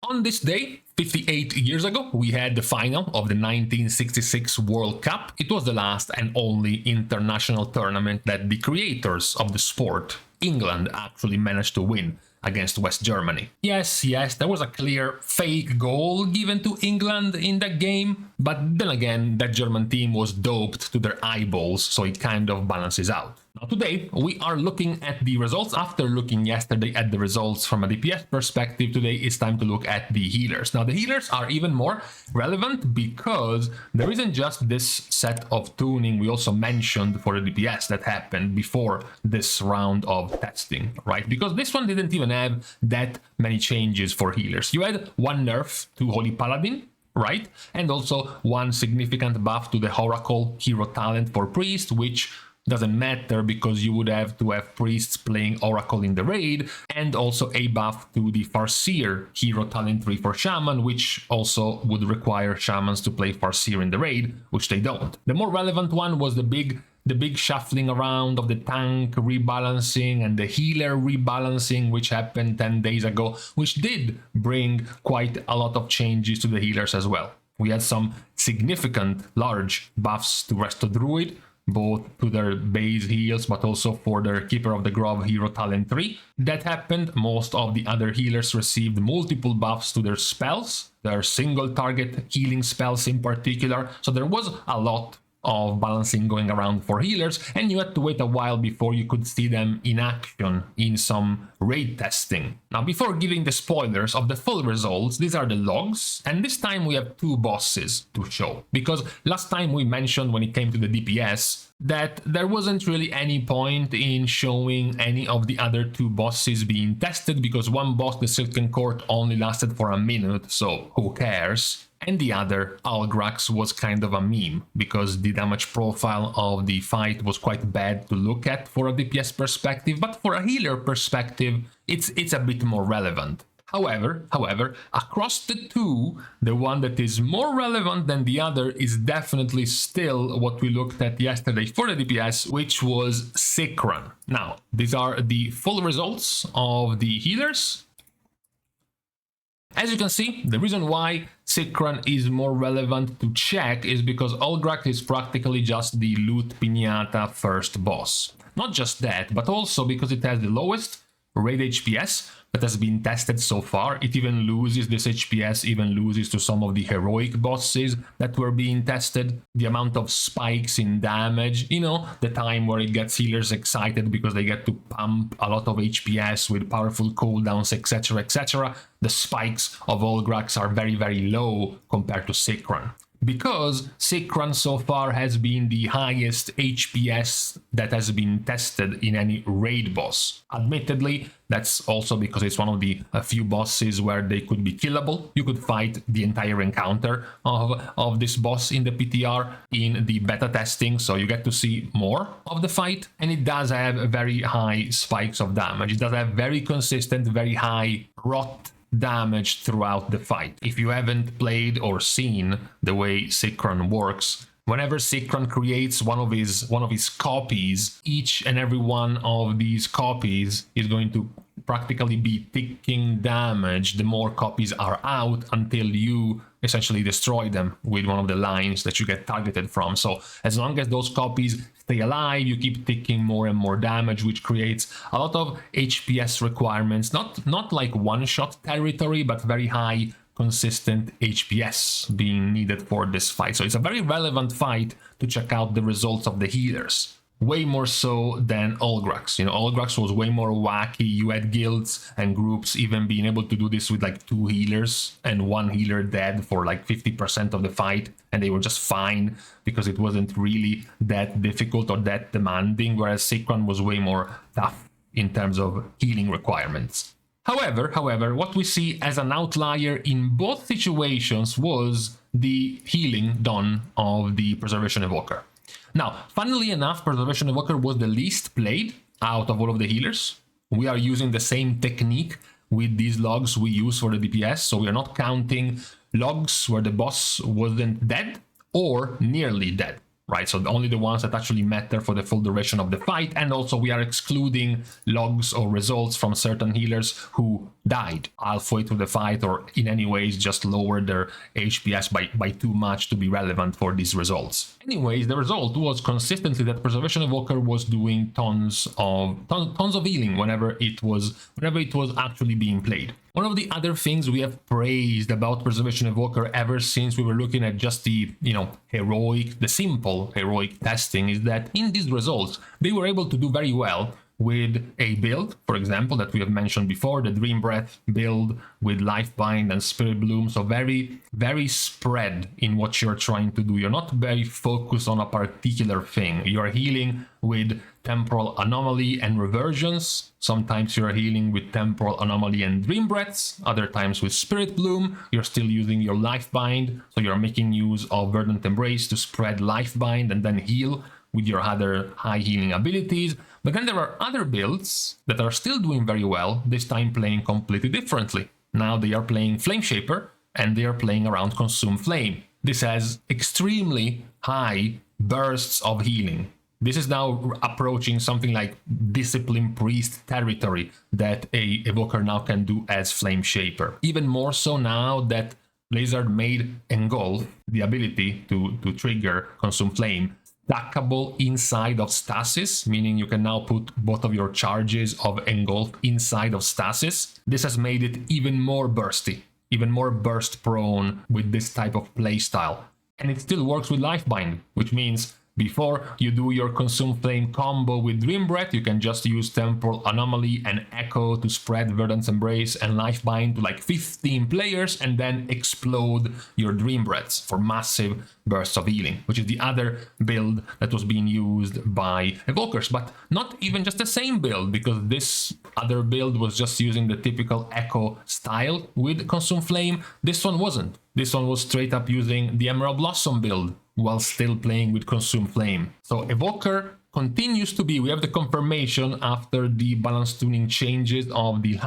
On this day, 58 years ago, we had the final of the 1966 World Cup. It was the last and only international tournament that the creators of the sport, England, actually managed to win against West Germany. Yes, there was a clear fake goal given to England in that game, but then again, that German team was doped to their eyeballs, so it kind of balances out. Now today, we are looking at the results. After looking yesterday at the results from a DPS perspective, today it's time to look at the healers. Now the healers are even more relevant because there isn't just this set of tuning we also mentioned for the DPS that happened before this round of testing, right? Because this one didn't even have that many changes for healers. You had one nerf to Holy Paladin, right? And also one significant buff to the Oracle hero talent for priest, which doesn't matter because you would have to have priests playing Oracle in the raid, and also a buff to the Farseer hero talent tree for Shaman, which also would require Shamans to play Farseer in the raid, which they don't. The more relevant one was the big shuffling around of the tank rebalancing and the healer rebalancing, which happened 10 days ago, which did bring quite a lot of changes to the healers as well. We had some significant large buffs to Resto Druid, both to their base heals but also for their Keeper of the Grove hero talent 3. That happened. Most of the other healers received multiple buffs to their spells, their single target healing spells in particular, so there was a lot of balancing going around for healers, and you had to wait a while before you could see them in action in some raid testing. Now, before giving the spoilers of the full results, these are the logs, and this time we have two bosses to show, because last time we mentioned when it came to the DPS that there wasn't really any point in showing any of the other two bosses being tested, because one boss, the Silken Court, only lasted for a minute, so who cares? And the other, Algrax, was kind of a meme, because the damage profile of the fight was quite bad to look at for a DPS perspective, but for a healer perspective, it's a bit more relevant. However, across the two, the one that is more relevant than the other is definitely still what we looked at yesterday for the DPS, which was Sikran. Now, these are the full results of the healers. As you can see, the reason why Sikran is more relevant to check is because Algrax is practically just the loot pinata first boss. Not just that, but also because it has the lowest raid HPS that has been tested so far. It even loses this HPS, even loses to some of the heroic bosses that were being tested. The amount of spikes in damage, you know, the time where it gets healers excited because they get to pump a lot of HPS with powerful cooldowns, etc, etc. The spikes of Algrax are very, very low compared to Sikran, because Sikran so far has been the highest HPS that has been tested in any raid boss. Admittedly, that's also because it's one of the few bosses where they could be killable. You could fight the entire encounter of this boss in the PTR in the beta testing, so you get to see more of the fight, and it does have very high spikes of damage. It does have very consistent, very high rot damage throughout the fight. If you haven't played or seen the way Sikran works, whenever Sikran creates one of his copies, each and every one of these copies is going to practically be ticking damage the more copies are out, until you essentially destroy them with one of the lines that you get targeted from. So as long as those copies stay alive, you keep taking more and more damage, which creates a lot of HPS requirements, not like one-shot territory, but very high consistent HPS being needed for this fight. So it's a very relevant fight to check out the results of the healers. Way more so than Algrax. You know, Algrax was way more wacky. You had guilds and groups even being able to do this with like 2 healers and 1 healer dead for like 50% of the fight, and they were just fine because it wasn't really that difficult or that demanding, whereas Sikran was way more tough in terms of healing requirements. However, what we see as an outlier in both situations was the healing done of the Preservation Evoker. Now, funnily enough, Preservation Evoker was the least played out of all of the healers. We are using the same technique with these logs we use for the DPS, so we are not counting logs where the boss wasn't dead or nearly dead. right? So only the ones that actually matter for the full duration of the fight. And also we are excluding logs or results from certain healers who died halfway through the fight or in any ways just lowered their HPS by too much to be relevant for these results. Anyways, the result was consistently that Preservation Evoker was doing tons of healing whenever it was actually being played. One of the other things we have praised about Preservation Evoker ever since we were looking at just the, the simple heroic testing is that in these results, they were able to do very well with a build, for example, that we have mentioned before, the Dream Breath build with Lifebind and Spirit Bloom. So very, very spread in what you're trying to do. You're not very focused on a particular thing. You're healing with Temporal Anomaly and Reversions. Sometimes you're healing with Temporal Anomaly and Dream Breaths. Other times with Spirit Bloom. You're still using your Lifebind. So you're making use of Verdant Embrace to spread Lifebind and then heal with your other high healing abilities. But then there are other builds that are still doing very well, this time playing completely differently. Now they are playing Flame Shaper and they are playing around Consume Flame. This has extremely high bursts of healing. This is now approaching something like Discipline Priest territory that a Evoker now can do as Flame Shaper. Even more so now that Blizzard made Engulf, the ability to trigger Consume Flame, stackable inside of Stasis, meaning you can now put both of your charges of Engulf inside of Stasis. This has made it even more bursty, even more burst prone with this type of playstyle. And it still works with Lifebind, which means before you do your Consume Flame combo with Dream Breath, you can just use Temporal Anomaly and Echo to spread Verdant Embrace and Lifebind to like 15 players and then explode your Dream Breaths for massive bursts of healing, which is the other build that was being used by Evokers, but not even just the same build, because this other build was just using the typical Echo style with Consume Flame. This one wasn't. This one was straight up using the Emerald Blossom build while still playing with Consume Flame. So Evoker continues to be, we have the confirmation after the balance tuning changes of the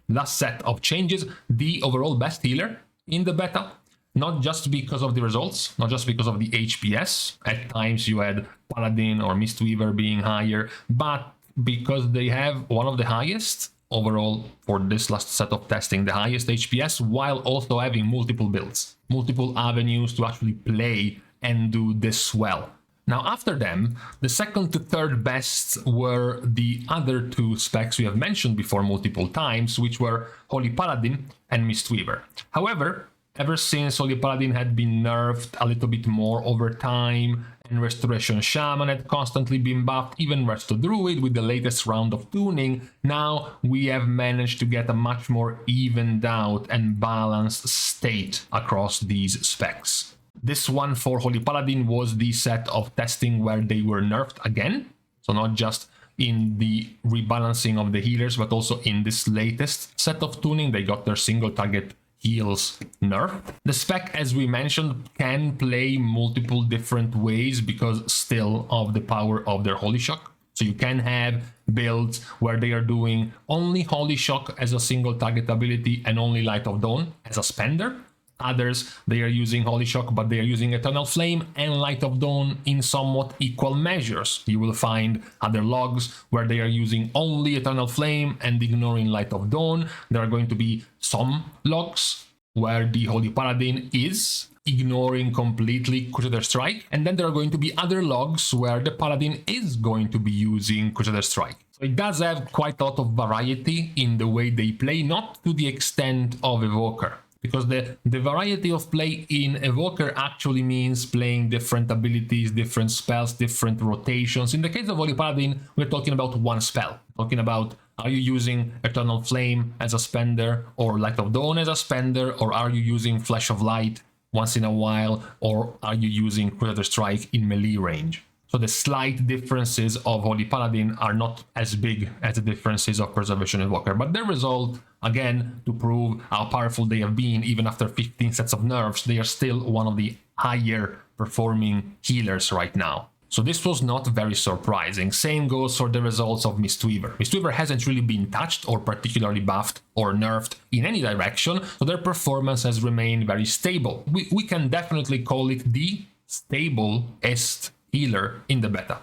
last set of changes, the overall best healer in the beta. Not just because of the results, not just because of the HPS. At times you had Paladin or Mistweaver being higher, but because they have one of the highest overall for this last set of testing, the highest HPS, while also having multiple builds, multiple avenues to actually play and do this well. Now after them, the second to third best were the other two specs we have mentioned before multiple times, which were Holy Paladin and Mistweaver. However, ever since Holy Paladin had been nerfed a little bit more over time, and Restoration Shaman had constantly been buffed, even Resto Druid with the latest round of tuning, now we have managed to get a much more evened out and balanced state across these specs. This one for Holy Paladin was the set of testing where they were nerfed again, so not just in the rebalancing of the healers, but also in this latest set of tuning, they got their single target heals nerf. The spec, as we mentioned, can play multiple different ways because still of the power of their Holy Shock. So you can have builds where they are doing only Holy Shock as a single target ability and only Light of Dawn as a spender. Others, they are using Holy Shock, but they are using Eternal Flame and Light of Dawn in somewhat equal measures. You will find other logs where they are using only Eternal Flame and ignoring Light of Dawn. There are going to be some logs where the Holy Paladin is ignoring completely Crusader Strike, and then there are going to be other logs where the Paladin is going to be using Crusader Strike. So it does have quite a lot of variety in the way they play, not to the extent of Evoker. Because the variety of play in Evoker actually means playing different abilities, different spells, different rotations. In the case of Holy Paladin, we're talking about one spell. Talking about, are you using Eternal Flame as a spender, or Light of Dawn as a spender, or are you using Flash of Light once in a while, or are you using Crusader Strike in melee range? So the slight differences of Holy Paladin are not as big as the differences of Preservation Evoker, but the result, again, to prove how powerful they have been, even after 15 sets of nerfs, they are still one of the higher performing healers right now. So this was not very surprising. Same goes for the results of Mistweaver. Mistweaver hasn't really been touched or particularly buffed or nerfed in any direction, so their performance has remained very stable. We can definitely call it the stablest healer in the beta.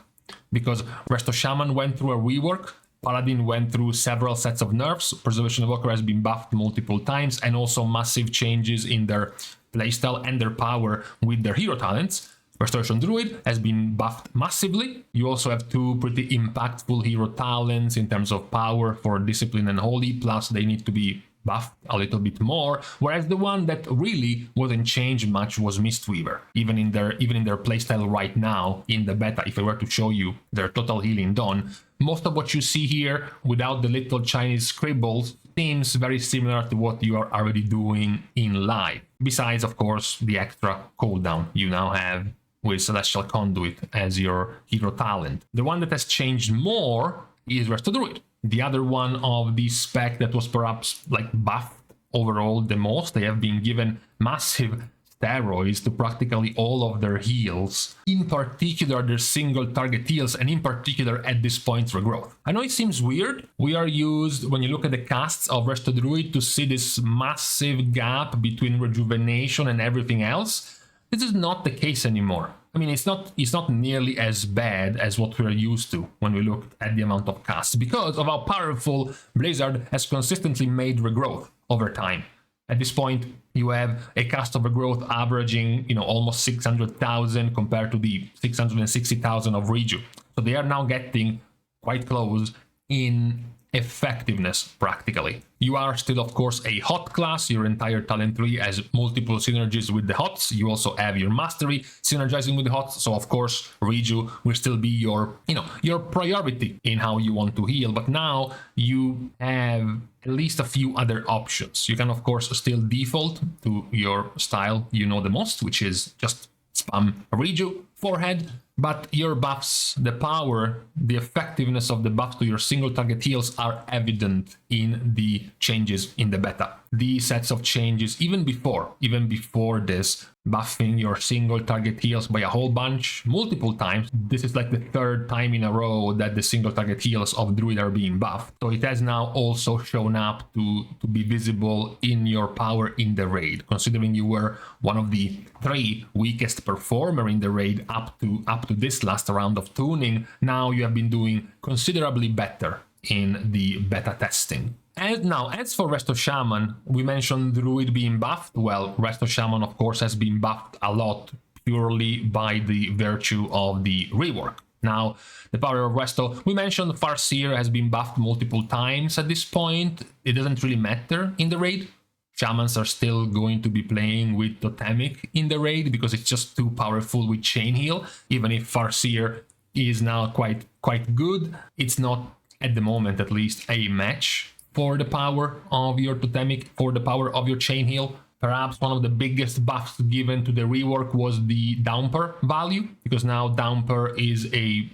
Because Resto Shaman went through a rework, Paladin went through several sets of nerfs, Preservation Evoker has been buffed multiple times, and also massive changes in their playstyle and their power with their hero talents. Restoration Druid has been buffed massively. You also have two pretty impactful hero talents in terms of power for Discipline and Holy, plus they need to be buffed a little bit more, whereas the one that really wasn't changed much was Mistweaver. Even in their playstyle right now in the beta, if I were to show you their total healing done, most of what you see here without the little Chinese scribbles seems very similar to what you are already doing in live. Besides, of course, the extra cooldown you now have with Celestial Conduit as your hero talent. The one that has changed more is Resto Druid. The other one of the spec that was perhaps like buffed overall the most. They have been given massive steroids to practically all of their heals, in particular their single target heals, and in particular at this point regrowth. I know it seems weird. We are used, when you look at the casts of Resto Druid, to see this massive gap between rejuvenation and everything else. This is not the case anymore. I mean, it's not nearly as bad as what we're used to when we look at the amount of casts, because of how powerful Blizzard has consistently made regrowth over time. At this point, you have a cast of regrowth averaging, almost 600,000 compared to the 660,000 of Reju. So they are now getting quite close in effectiveness practically. You are still, of course, a hot class. Your entire talent tree has multiple synergies with the hots. You also have your mastery synergizing with the hots. So of course, Reju will still be your priority in how you want to heal. But now you have at least a few other options. You can, of course, still default to your style you know the most, which is just spam Reju forehead. But your buffs, the power, the effectiveness of the buffs to your single target heals are evident in the changes in the beta. These sets of changes, even before this, buffing your single target heals by a whole bunch, multiple times. This is like the third time in a row that the single target heals of Druid are being buffed. So it has now also shown up to be visible in your power in the raid, considering you were one of the 3 weakest performer in the raid up to this last round of tuning. Now you have been doing considerably better in the beta testing. And now, as for Resto Shaman, we mentioned Druid being buffed. Well, Resto Shaman, of course, has been buffed a lot purely by the virtue of the rework. Now, the power of Resto, we mentioned Farseer has been buffed multiple times at this point. It doesn't really matter in the raid. Shamans are still going to be playing with Totemic in the raid because it's just too powerful with Chain Heal. Even if Farseer is now quite good, it's not, at the moment at least, a match for the power of your Totemic, for the power of your Chain Heal. Perhaps one of the biggest buffs given to the rework was the Downper value, because now Downper is a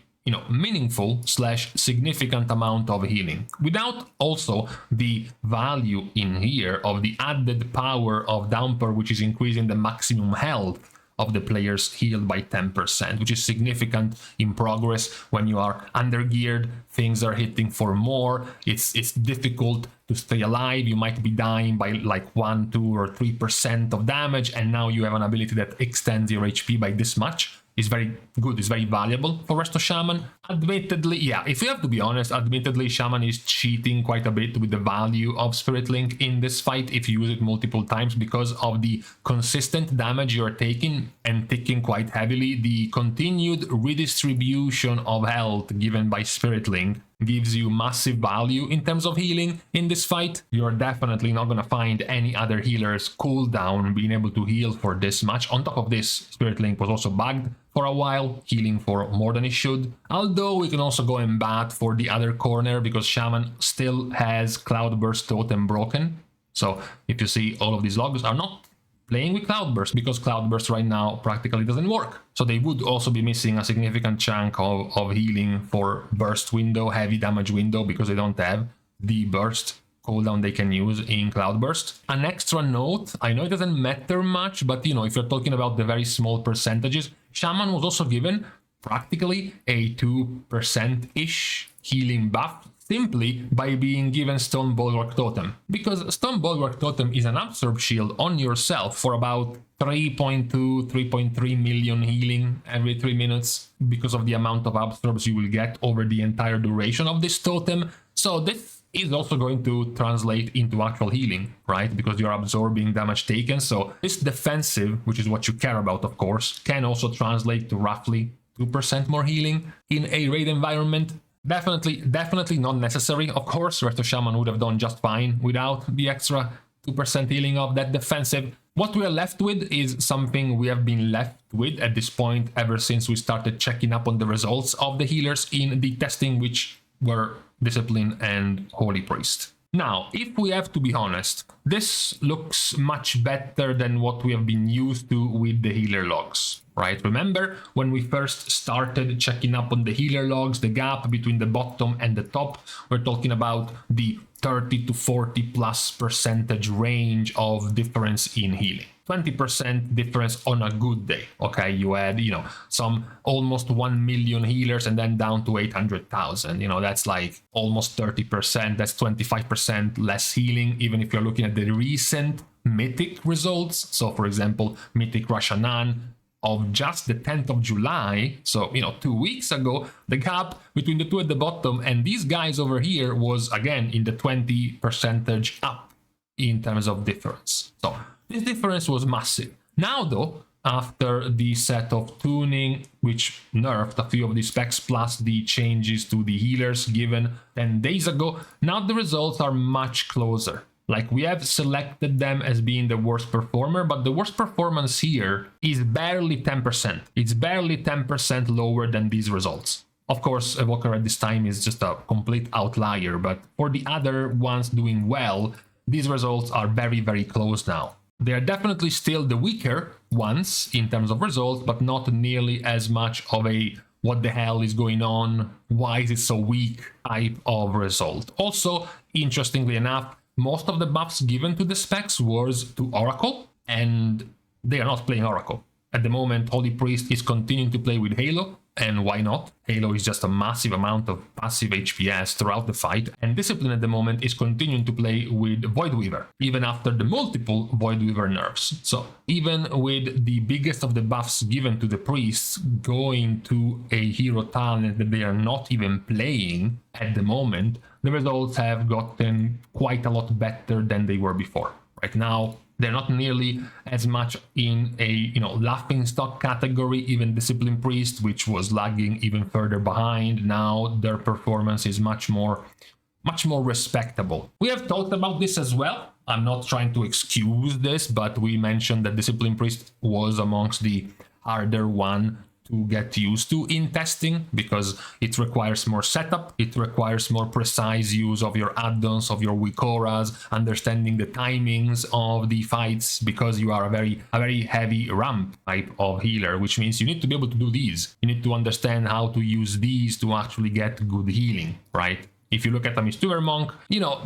meaningful / significant amount of healing, without also the value in here of the added power of Downper, which is increasing the maximum health of the players healed by 10%, which is significant in progress. When you are undergeared, things are hitting for more. It's difficult to stay alive. You might be dying by like 1, 2, or 3% of damage, and now you have an ability that extends your HP by this much. Is very good, is very valuable for Resto Shaman. Admittedly, yeah, if you have to be honest, admittedly, Shaman is cheating quite a bit with the value of Spirit Link in this fight if you use it multiple times, because of the consistent damage you are taking and ticking quite heavily. The continued redistribution of health given by Spirit Link gives you massive value in terms of healing in this fight. You're definitely not gonna find any other healers cooldown being able to heal for this much. On top of this, Spirit Link was also bugged for a while, healing for more than it should. Although we can also go and bat for the other corner, because Shaman still has Cloudburst Totem broken. So if you see, all of these logs are not playing with Cloudburst, because Cloudburst right now practically doesn't work. So they would also be missing a significant chunk of healing for burst window, heavy damage window, because they don't have the burst cooldown they can use in Cloudburst. An extra note, I know it doesn't matter much, but if you're talking about the very small percentages, Shaman was also given practically a 2%-ish healing buff, simply by being given Stone Bulwark Totem. Because Stone Bulwark Totem is an absorb shield on yourself for about 3.2, 3.3 million healing every 3 minutes because of the amount of absorbs you will get over the entire duration of this totem. So this is also going to translate into actual healing, right? Because you're absorbing damage taken. So this defensive, which is what you care about, of course, can also translate to roughly 2% more healing in a raid environment. Definitely not necessary. Of course, Resto Shaman would have done just fine without the extra 2% healing of that defensive. What we are left with is something we have been left with at this point ever since we started checking up on the results of the healers in the testing, which were Discipline and Holy Priest. Now, if we have to be honest, this looks much better than what we have been used to with the healer logs, right? Remember when we first started checking up on the healer logs, the gap between the bottom and the top, we're talking about the 30 to 40+ % range of difference in healing. 20% difference on a good day. Okay, you had, some almost 1 million healers and then down to 800,000. That's like almost 30%. That's 25% less healing, even if you're looking at the recent mythic results. So, for example, mythic Rashanan of just the 10th of July, so 2 weeks ago, the gap between the two at the bottom and these guys over here was again in the 20% up in terms of difference. So this difference was massive. Now though, after the set of tuning, which nerfed a few of the specs plus the changes to the healers given 10 days ago, now the results are much closer. Like, we have selected them as being the worst performer, but the worst performance here is barely 10%. It's barely 10% lower than these results. Of course, Evoker at this time is just a complete outlier, but for the other ones doing well, these results are very, very close now. They are definitely still the weaker ones in terms of results, but not nearly as much of a what the hell is going on, why is it so weak type of result. Also, interestingly enough, most of the buffs given to the specs was to Oracle, and they are not playing Oracle. At the moment, Holy Priest is continuing to play with Halo, and why not? Halo is just a massive amount of passive HPS throughout the fight, and Discipline at the moment is continuing to play with Voidweaver, even after the multiple Voidweaver nerfs. So even with the biggest of the buffs given to the priests going to a hero talent that they are not even playing at the moment, the results have gotten quite a lot better than they were before. Right now, they're not nearly as much in a laughing stock category. Even Discipline Priest, which was lagging even further behind, now their performance is much more respectable. We have talked about this as well. I'm not trying to excuse this, but we mentioned that Discipline Priest was amongst the harder one to get used to in testing because it requires more setup, it requires more precise use of your add-ons, of your weak auras, understanding the timings of the fights, because you are a very heavy ramp type of healer, which means you need to be able to do these. You need to understand how to use these to actually get good healing, right? If you look at a Mistuver Monk,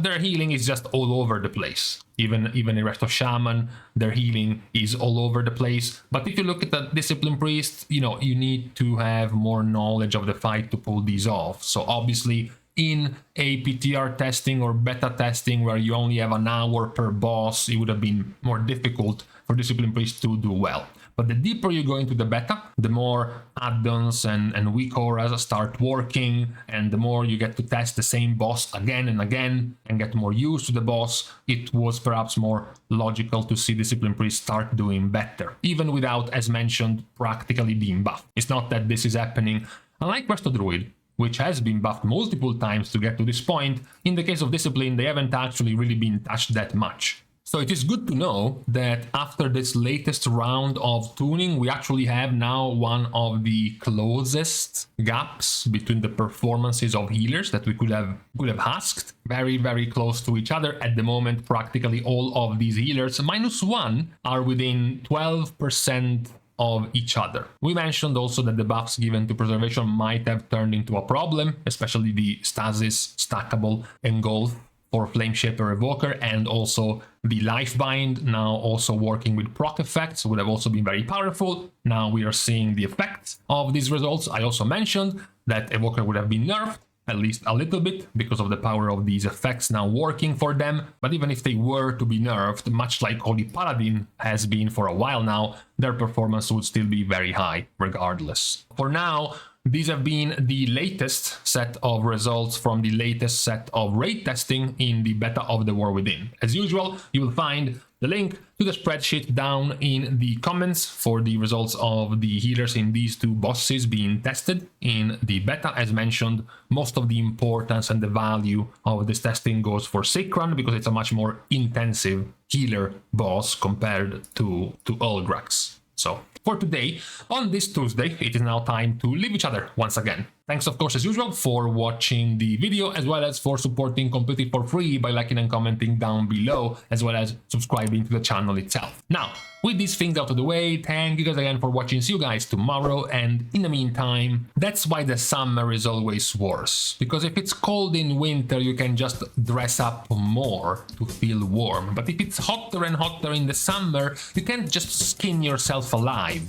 their healing is just all over the place. Even a Resto Shaman, their healing is all over the place. But if you look at the Discipline Priest, you need to have more knowledge of the fight to pull these off. So obviously, in a PTR testing or beta testing where you only have an hour per boss, it would have been more difficult for Discipline Priest to do well. But the deeper you go into the beta, the more add-ons and weak auras start working, and the more you get to test the same boss again and again and get more used to the boss, it was perhaps more logical to see Discipline Priest start doing better, even without, as mentioned, practically being buffed. It's not that this is happening. Unlike Resto Druid, which has been buffed multiple times to get to this point, in the case of Discipline, they haven't actually really been touched that much. So it is good to know that after this latest round of tuning, we actually have now one of the closest gaps between the performances of healers that we could have asked. Very, very close to each other. At the moment, practically all of these healers, -1, are within 12% of each other. We mentioned also that the buffs given to Preservation might have turned into a problem, especially the Stasis, Stackable, Engulf for Flameshaper Evoker, and also the Lifebind, now also working with proc effects, would have also been very powerful. Now we are seeing the effects of these results. I also mentioned that Evoker would have been nerfed, at least a little bit, because of the power of these effects now working for them. But even if they were to be nerfed, much like Holy Paladin has been for a while now, their performance would still be very high regardless. For now, these have been the latest set of results from the latest set of raid testing in the beta of the War Within. As usual, you will find the link to the spreadsheet down in the comments for the results of the healers in these two bosses being tested in the beta. As mentioned, most of the importance and the value of this testing goes for Sacran because it's a much more intensive healer boss compared to Ulgrax. So for today, on this Tuesday, it is now time to leave each other once again. Thanks, of course, as usual, for watching the video, as well as for supporting completely for free by liking and commenting down below, as well as subscribing to the channel itself. Now, with these things out of the way, thank you guys again for watching. See you guys tomorrow, and in the meantime, that's why the summer is always worse. Because if it's cold in winter, you can just dress up more to feel warm. But if it's hotter and hotter in the summer, you can't just skin yourself alive.